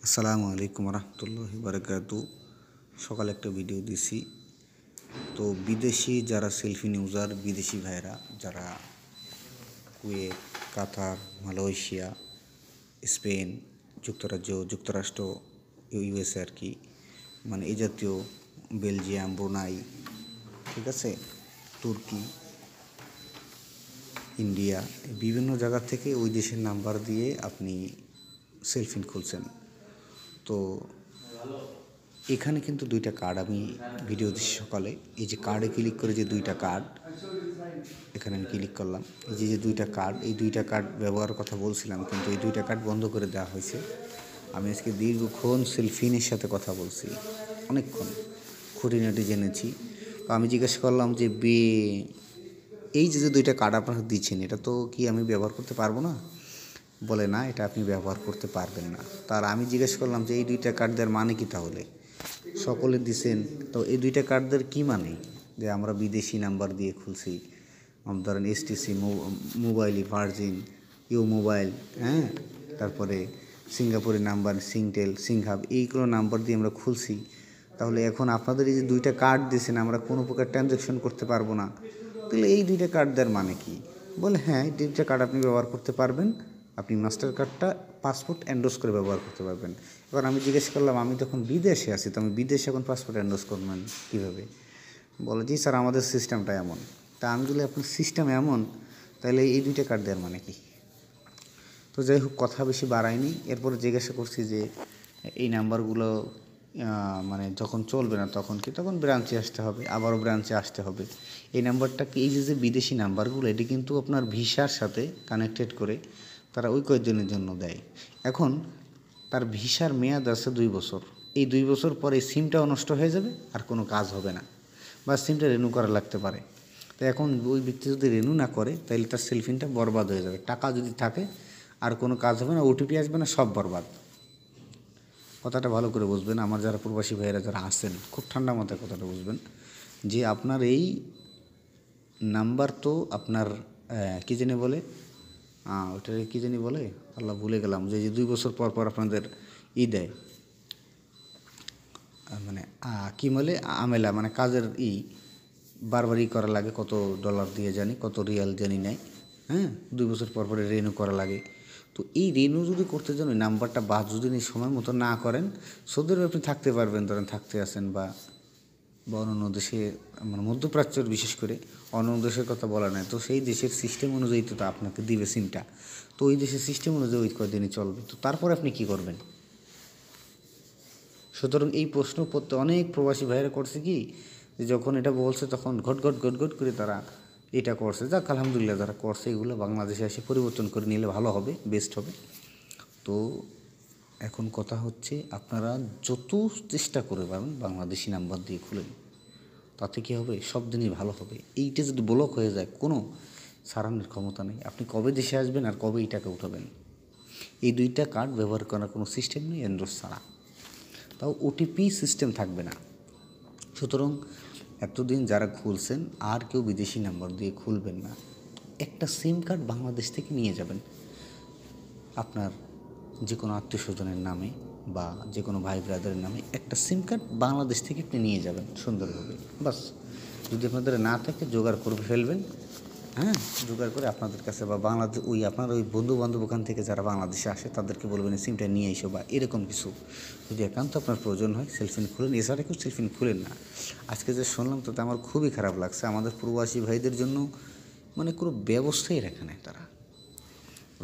আসসালামু আলাইকুম রহমতুল্লাহি বারাকাতু। সকালে একটা ভিডিও দিছি। তো বিদেশি যারা সেলফি ইউজার, বিদেশি ভাইরা যারা কুয়েত, কাতার, মালয়েশিয়া, স্পেন, যুক্তরাষ্ট্র, ইউএসএ আর কি, মানে এই জাতীয়, বেলজিয়াম, ব্রুনাই, ঠিক আছে, তুর্কি, ইন্ডিয়া, বিভিন্ন জায়গা থেকে ওই দেশের নাম্বার দিয়ে আপনি সেলফি খুলছেন। তো এখানে কিন্তু দুইটা কার্ড আমি ভিডিও দিচ্ছি সকালে। এই যে কার্ডে ক্লিক করে যে দুইটা কার্ড এখানে আমি ক্লিক করলাম, এই যে দুইটা কার্ড, এই দুইটা কার্ড ব্যবহারের কথা বলছিলাম, কিন্তু এই দুইটা কার্ড বন্ধ করে দেওয়া হয়েছে। আমি আজকে দীর্ঘক্ষণ সেলফিনের সাথে কথা বলছি, অনেকক্ষণ খুঁটিনাটি জেনেছি। তো আমি জিজ্ঞাসা করলাম যে এই যে দুইটা কার্ড আপনারা দিচ্ছেন, এটা তো কি আমি ব্যবহার করতে পারবো না? বলে না, এটা আপনি ব্যবহার করতে পারবেন না। তার আমি জিজ্ঞেস করলাম যে এই দুইটা কার্ড দেওয়ার মানে কি? তাহলে সকলে দিছেন, তো এই দুইটা কার্ড দেওয়ার কী মানে? যে আমরা বিদেশি নাম্বার দিয়ে খুলছি, ধরেন STC mobile, Virgin, U mobile, হ্যাঁ, তারপরে সিঙ্গাপুরের নাম্বার, সিংটেল, সিংহাব, এইগুলো নাম্বার দিয়ে আমরা খুলছি। তাহলে এখন আপনাদের এই যে দুইটা কার্ড দিয়েছেন, আমরা কোনো প্রকার ট্রানজ্যাকশন করতে পারবো না। তাহলে এই দুইটা কার্ড দেওয়ার মানে কি? বলে হ্যাঁ, এই দুইটা কার্ড আপনি ব্যবহার করতে পারবেন। আপনি মাস্টার কার্ডটা পাসপোর্ট এন্ডোজ করে ব্যবহার করতে পারবেন। এবার আমি জিজ্ঞেস করলাম, আমি তখন বিদেশে আছি, তো আমি বিদেশে এখন পাসপোর্ট এন্ডোজ করবেন কীভাবে? বলে জি স্যার, আমাদের সিস্টেমটা এমন। তা আমি বলি আপনার সিস্টেম এমন, তাহলে এই দুইটা কার্ড দেওয়ার মানে কি? তো যাই হোক, কথা বেশি বাড়ায়নি। এরপরে জিজ্ঞাসা করছি যে এই নাম্বারগুলো মানে যখন চলবে না তখন কি? তখন ব্রাঞ্চে আসতে হবে, আবারও ব্রাঞ্চে আসতে হবে। এই নাম্বারটা কি, এই যে বিদেশি নাম্বারগুলো, এটি কিন্তু আপনার ভিসার সাথে কানেক্টেড করে তারা ওই কয়েকদিনের জন্য দেয়। এখন তার ভিসার মেয়াদ আছে 2 বছর। এই 2 বছর পরে এই সিমটাও নষ্ট হয়ে যাবে, আর কোনো কাজ হবে না, বা সিমটা রিনিউ করা লাগতে পারে। তো এখন ওই ব্যক্তি যদি রিনিউ না করে, তাহলে তার সেলফিনটা বরবাদ হয়ে যাবে। টাকা যদি থাকে আর কোনো কাজ হবে না, ওটিপি আসবে না, সব বরবাদ। কথাটা ভালো করে বুঝবেন, আমার যারা প্রবাসী ভাইয়েরা যারা আছেন, খুব ঠান্ডা মাথায় কথাটা বুঝবেন যে আপনার এই নাম্বার তো আপনার কী জানি বলে, ওটাকে কী জানি বলে, আল্লাহ ভুলে গেলাম, যে 2 বছর পর পর আপনাদের দেয়, মানে কী বলে, আমেলা, মানে কাজের বারবারই করা লাগে, কত ডলার দিয়ে জানি, কত রিয়াল জানি নেয়, হ্যাঁ, 2 বছর পর পরে রিনিউ করা লাগে। তো এই রিনিউ যদি করতে যান, ওই নাম্বারটা বাদ যদি সময় মতো না করেন, সৌদি আরবে আপনি থাকতে পারবেন, ধরেন থাকতে আসেন, বা অন্য দেশে, মানে মধ্যপ্রাচ্যের বিশেষ করে অন্য দেশের কথা বলা নাই, তো সেই দেশের সিস্টেম অনুযায়ী তো আপনাকে দিবে সিমটা। তো ওই দেশের সিস্টেম অনুযায়ী ওই কয়দিনই চলবে। তো তারপরে আপনি কী করবেন? সুতরাং এই প্রশ্ন অনেক প্রবাসী ভাইয়েরা করছে কি, যে যখন এটা বলছে তখন ঘট করে তারা এটা করছে। যাক, আলহামদুলিল্লাহ, যারা করছে এগুলো বাংলাদেশে এসে পরিবর্তন করে নিলে ভালো হবে, বেস্ট হবে। তো এখন কথা হচ্ছে, আপনারা যত চেষ্টা করে পারেন বাংলাদেশি নাম্বার দিয়ে খুলেন, তাতে কী হবে? সব দিনই ভালো হবে। এইটা যদি ব্লক হয়ে যায়, কোনো সারানোর ক্ষমতা নেই। আপনি কবে দেশে আসবেন আর কবে এই টাকা উঠাবেন? এই দুইটা কার্ড ব্যবহার করার কোনো সিস্টেম নেই অ্যান্ড্রয়েড ছাড়া। তাও ওটিপি সিস্টেম থাকবে না। সুতরাং এতদিন যারা খুলছেন, আর কেউ বিদেশি নাম্বার দিয়ে খুলবেন না। একটা সিম কার্ড বাংলাদেশ থেকে নিয়ে যাবেন, আপনার যে কোনো আত্মীয় স্বজনের নামে বা যে কোনো ভাই ব্রাদারের নামে একটা সিম কার্ড বাংলাদেশ থেকে আপনি নিয়ে যাবেন সুন্দরভাবে। বাস, যদি আপনাদের না থাকে জোগাড় করে ফেলবেন, হ্যাঁ, জোগাড় করে আপনাদের কাছে, বা বাংলাদেশ আপনার ওই বন্ধুবান্ধব ওখান থেকে যারা বাংলাদেশে আসে তাদেরকে বলবেন সিমটা নিয়ে এসো, বা এরকম কিছু যদি একান্ত আপনার প্রয়োজন হয় সেলফিন খুলেন। এছাড়া কেউ সেলফিন খুলেন না। আজকে যে শুনলাম তাতে আমার খুবই খারাপ লাগছে। আমাদের প্রবাসী ভাইদের জন্য মানে কোনো ব্যবস্থাই রাখে না তারা।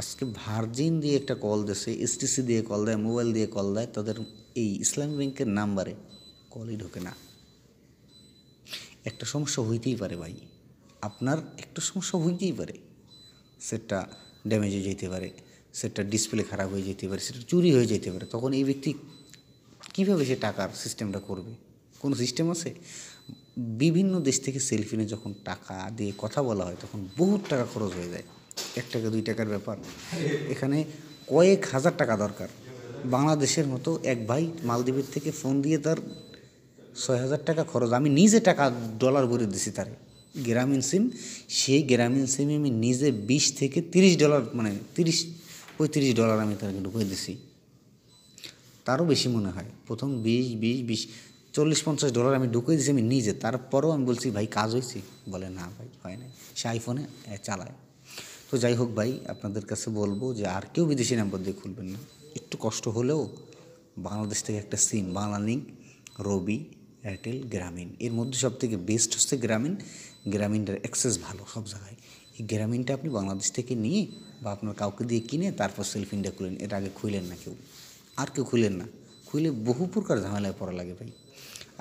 আজকে ভার্জিন দিয়ে একটা কল দিয়েছে, এসটিসি দিয়ে কল দেয়, মোবাইল দিয়ে কল দেয়, তাদের এই ইসলামী ব্যাংকের নাম্বারে কলই ঢোকে না। একটা সমস্যা হইতেই পারে ভাই, আপনার একটা সমস্যা হইতেই পারে। সেটটা ড্যামেজ হয়ে যেতে পারে, সেটটা ডিসপ্লে খারাপ হয়ে যেতে পারে, সেটা চুরি হয়ে যেতে পারে। তখন এই ব্যক্তি কীভাবে সে টাকার সিস্টেমটা করবে? কোনো সিস্টেম আছে? বিভিন্ন দেশ থেকে সেলফিনে যখন টাকা দিয়ে কথা বলা হয়, তখন বহুত টাকা খরচ হয়ে যায়। 1 টাকা 2 টাকার ব্যাপার, এখানে কয়েক হাজার টাকা দরকার। বাংলাদেশের মতো এক ভাই মালদ্বীপের থেকে ফোন দিয়ে তার 6,000 টাকা খরচ। আমি নিজে টাকা ডলার ভরে দিছি তারে, গ্রামীণ সিম। সেই গ্রামীণ সিমে আমি নিজে $20 থেকে $30, মানে $35 আমি তাকে ঢুকিয়ে দিছি। তারও বেশি মনে হয়, প্রথম 20, 40-50 ডলার আমি ঢুকিয়ে দিয়েছি আমি নিজে। তারপরেও আমি বলছি ভাই কাজ হয়েছে, বলে না ভাই হয় নাই, সে আইফোনে চালায়। তো যাই হোক ভাই, আপনাদের কাছে বলবো যে আর কেউ বিদেশি নাম্বার দিয়ে খুলবেন না। একটু কষ্ট হলেও বাংলাদেশ থেকে একটা সিম, বাংলালিংক, রবি, এয়ারটেল, গ্রামীণ, এর মধ্যে সব থেকে বেস্ট হচ্ছে গ্রামীণ। গ্রামীণটার অ্যাক্সেস ভালো সব জায়গায়। এই গ্রামীণটা আপনি বাংলাদেশ থেকে নিয়ে বা আপনার কাউকে দিয়ে কিনে তারপর সেলফিনটা খুলেন, এর আগে খুলেন না কেউ, আর কেউ খুলেন না। খুলে বহু প্রকার ঝামেলায় পড়া লাগে ভাই।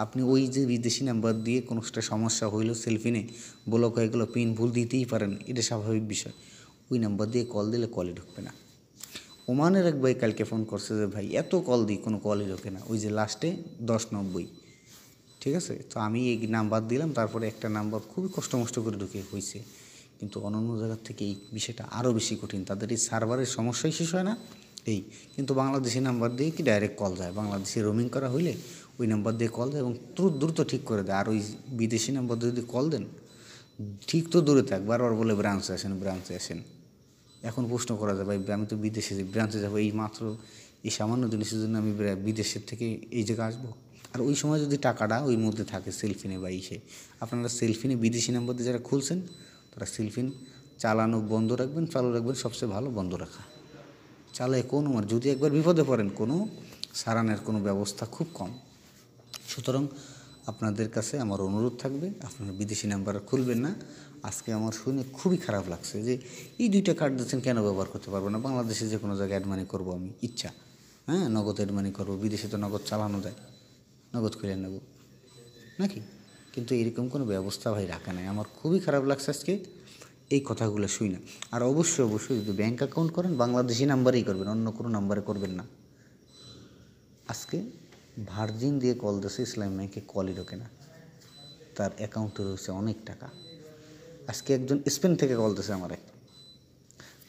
আপনি ওই যে বিদেশি নাম্বার দিয়ে কোনো একটা সমস্যা হইলো সেলফিনে, ব্লক হয়ে গেলো, পিন ভুল দিতেই পারেন, এটা স্বাভাবিক বিষয়। ওই নাম্বার দিয়ে কল দিলে কলই ঢুকবে না। ওমানের এক ভাই কালকে ফোন করছে যে ভাই এত কল দিই কোনো কলই ঢোকে না, ওই যে লাস্টে 1090, ঠিক আছে। তো আমি এই নাম্বার দিলাম, তারপরে একটা নাম্বার খুবই কষ্ট মষ্ট করে ঢুকে হয়েছে। কিন্তু অন্যান্য জায়গার থেকে এই বিষয়টা আরও বেশি কঠিন, তাদের এই সার্ভারের সমস্যাই শেষ হয় না এই। কিন্তু বাংলাদেশি নাম্বার দিয়ে কি ডাইরেক্ট কল যায়, বাংলাদেশে রোমিং করা হইলে ওই নাম্বার দিয়ে কল যায় এবং দ্রুত ঠিক করে দেয়। আর ওই বিদেশি নাম্বার দিয়ে যদি কল দেন, ঠিক তো দূরে থাক, বারবার বলে ব্রাঞ্চে আসেন। এখন প্রশ্ন করা যায় ভাই আমি তো বিদেশে ব্রাঞ্চে যাবো, এই মাত্র এই সামান্য জিনিসের জন্য আমি বিদেশের থেকে এই জায়গায় আসবো? আর ওই সময় যদি টাকাটা ওই মধ্যে থাকে সেলফিনে বা ইসে, আপনারা সেলফিনে বিদেশি নাম্বার দিয়ে যারা খুলছেন তারা সেলফিন চালানো বন্ধ রাখবেন, চালু রাখবেন, সবচেয়ে ভালো বন্ধ রাখা। চালায় কোনো যদি একবার বিপদে পড়েন কোনো সারানের কোনো ব্যবস্থা খুব কম। সুতরাং আপনাদের কাছে আমার অনুরোধ থাকবে, আপনারা বিদেশি নাম্বার খুলবেন না। আজকে আমার শুনে খুবই খারাপ লাগছে যে এই 2টা কার্ড দিচ্ছেন, কেন ব্যবহার করতে পারবো না? বাংলাদেশে যে কোনো জায়গায় অ্যাড মানি করবো আমি ইচ্ছা, হ্যাঁ নগদ অ্যাড মানি করবো, বিদেশে তো নগদ চালানো যায়, নগদ খুলে নেব নাকি? কিন্তু এরকম কোনো ব্যবস্থা ভাই রাখা নাই। আমার খুবই খারাপ লাগছে আজকে এই কথাগুলো শুই না। আর অবশ্যই যদি ব্যাঙ্ক অ্যাকাউন্ট করেন বাংলাদেশি নাম্বারেই করবেন, অন্য কোনো নাম্বারে করবেন না। আজকে ভার্জিন দিয়ে কল দিয়েছে, ইসলামী ব্যাংকে কলই ঢোকে না, তার অ্যাকাউন্টে রয়েছে অনেক টাকা। আজকে একজন স্পেন থেকে কল দিয়েছে আমারে,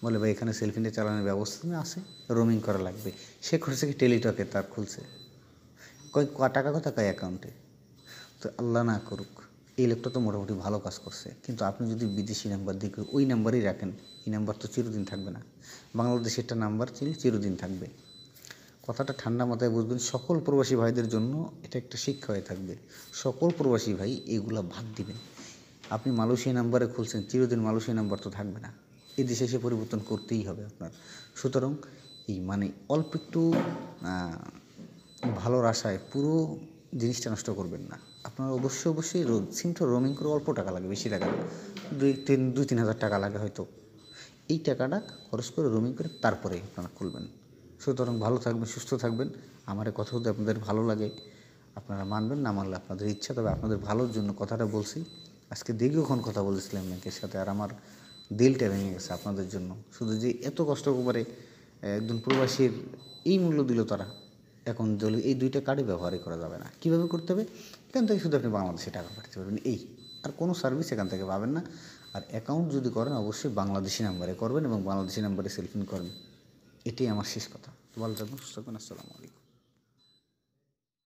বলে ভাই এখানে সেলফিনে চালানোর ব্যবস্থা আছে, রোমিং করা লাগবে। সে করছে কি টেলিটকে, তার খুলছে টাকা কথা কয় অ্যাকাউন্টে। তো আল্লাহ না করুক, এই লোকটা তো মোটামুটি ভালো কাজ করছে। কিন্তু আপনি যদি বিদেশি নাম্বার দিয়ে ওই নাম্বারই রাখেন, এই নাম্বার তো চিরদিন থাকবে না। বাংলাদেশে একটা নাম্বার চিরদিন থাকবে। কথাটা ঠান্ডা মাথায় বুঝবেন। সকল প্রবাসী ভাইদের জন্য এটা একটা শিক্ষা হয়ে থাকবে। সকল প্রবাসী ভাই এগুলা বাদ দিবেন। আপনি মালয়েশিয়া নাম্বারে খুলছেন, চিরদিন মালয়েশিয়া নাম্বার তো থাকবে না, এই দেশে এসে পরিবর্তন করতেই হবে আপনার। সুতরাং এই অল্প একটু ভালোর আশায় পুরো জিনিসটা নষ্ট করবেন না। আপনার অবশ্যই সিমটা রোমিং করে অল্প টাকা লাগে, বেশি টাকা 2-3 হাজার টাকা লাগে হয়তো। এই টাকাটা খরচ করে রোমিং করে তারপরে আপনারা খুলবেন। সুতরাং ভালো থাকবেন, সুস্থ থাকবেন। আমার এই কথা যদি আপনাদের ভালো লাগে আপনারা মানবেন, না মানলে আপনাদের ইচ্ছা। তবে আপনাদের ভালোর জন্য কথাটা বলছি। আজকে দীর্ঘক্ষণ কথা বলেছিলাম ব্যাংকের সাথে, আর আমার দিলটা ভেঙে গেছে আপনাদের জন্য। শুধু যে এত কষ্ট করে একজন প্রবাসীর এই মূল্য দিল তারা, এখন এই 2টা কার্ডই ব্যবহারই করা যাবে না। কীভাবে করতে হবে? এখান থেকে শুধু আপনি বাংলাদেশে টাকা পাঠাতে পারবেন, এই আর কোনো সার্ভিস এখান থেকে পাবেন না। আর অ্যাকাউন্ট যদি করেন অবশ্যই বাংলাদেশি নাম্বারে করবেন এবং বাংলাদেশি নাম্বারে সেলফিন করবেন। এটাই আমার শেষ কথা। ভালো থাকবেন, সুস্থ থাকবেন। আসসালামু আলাইকুম।